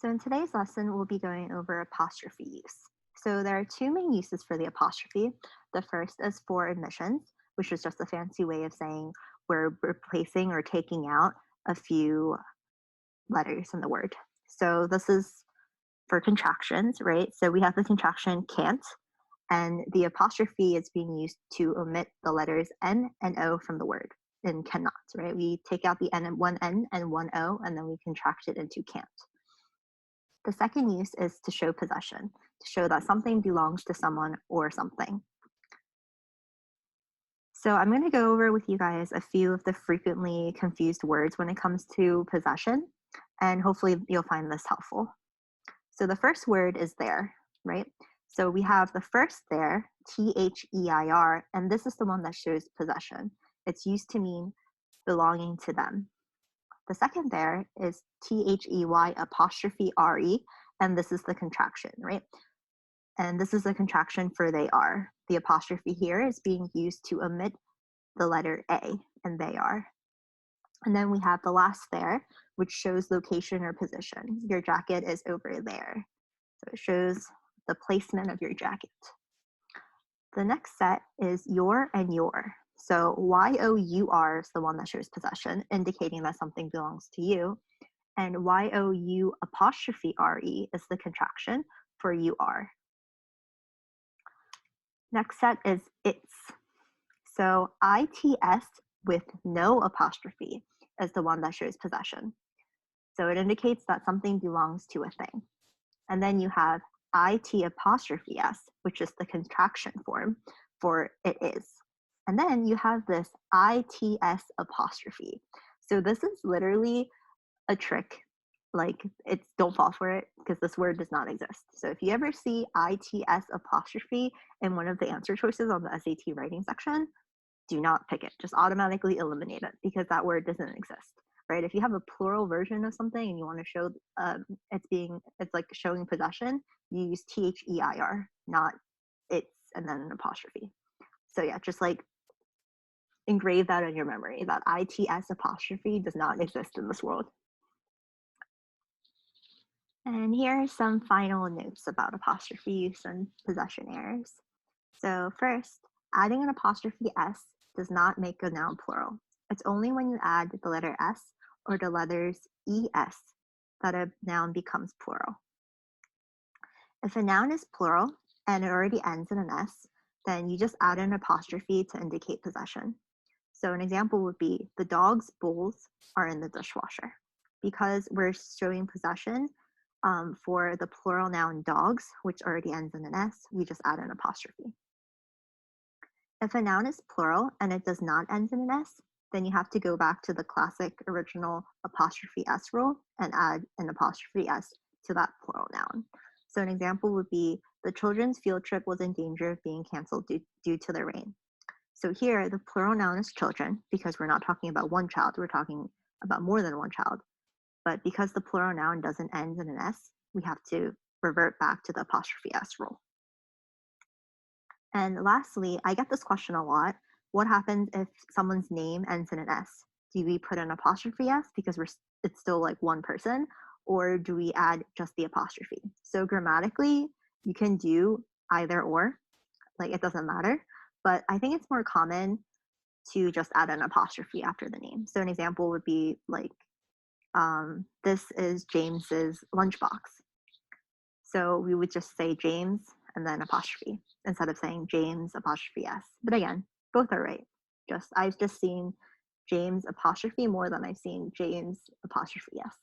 So in today's lesson, we'll be going over apostrophe use. So there are two main uses for the apostrophe. The first is for admissions, which is just a fancy way of saying we're replacing or taking out a few letters in the word. So this is for contractions, right? So we have the contraction can't, and the apostrophe is being used to omit the letters N and O from the word in cannot, right? We take out the N and one O, and then we contract it into can't. The second use is to show possession, to show that something belongs to someone or something. So I'm going to go over with you guys a few of the frequently confused words when it comes to possession, and hopefully you'll find this helpful. So the first word is there, right? So we have the first there, T-H-E-I-R, and this is the one that shows possession. It's used to mean belonging to them. The second there is T-H-E-Y apostrophe R-E, and this is the contraction, right? And this is the contraction for they are. The apostrophe here is being used to omit the letter A, and they are. And then we have the last there, which shows location or position. Your jacket is over there. So it shows the placement of your jacket. The next set is your and your. So Y-O-U-R is the one that shows possession, indicating that something belongs to you. And Y-O-U apostrophe R-E is the contraction for you are. Next set is its. So I-T-S with no apostrophe is the one that shows possession. So it indicates that something belongs to a thing. And then you have IT apostrophe S, which is the contraction form for it is. And then you have this ITS apostrophe. So this is literally a trick. Like, it's don't fall for it because this word does not exist. So if you ever see ITS apostrophe in one of the answer choices on the SAT writing section, do not pick it. Just automatically eliminate it because that word doesn't exist, right? If you have a plural version of something and you want to show it's like showing possession, you use T-H-E-I-R, not it's and then an apostrophe. So yeah, just like engrave that in your memory, that ITS apostrophe does not exist in this world. And here are some final notes about apostrophe use and possession errors. So first, adding an apostrophe S does not make a noun plural. It's only when you add the letter S or the letters ES that a noun becomes plural. If a noun is plural and it already ends in an S, then you just add an apostrophe to indicate possession. So an example would be the dog's bowls are in the dishwasher. Because we're showing possession for the plural noun dogs, which already ends in an S, we just add an apostrophe. If a noun is plural and it does not end in an S, then you have to go back to the classic original apostrophe S rule and add an apostrophe S to that plural noun. So an example would be the children's field trip was in danger of being canceled due to the rain. So here, the plural noun is children because we're not talking about one child, we're talking about more than one child. But because the plural noun doesn't end in an S, we have to revert back to the apostrophe S rule. And lastly, I get this question a lot. What happens if someone's name ends in an S? Do we put an apostrophe S because it's still like one person, or do we add just the apostrophe? So grammatically, you can do either or, like it doesn't matter, but I think it's more common to just add an apostrophe after the name. So an example would be like, this is James's lunchbox. So we would just say James and then apostrophe instead of saying James apostrophe S. But again, both are right. I've just seen James apostrophe more than I've seen James apostrophe S.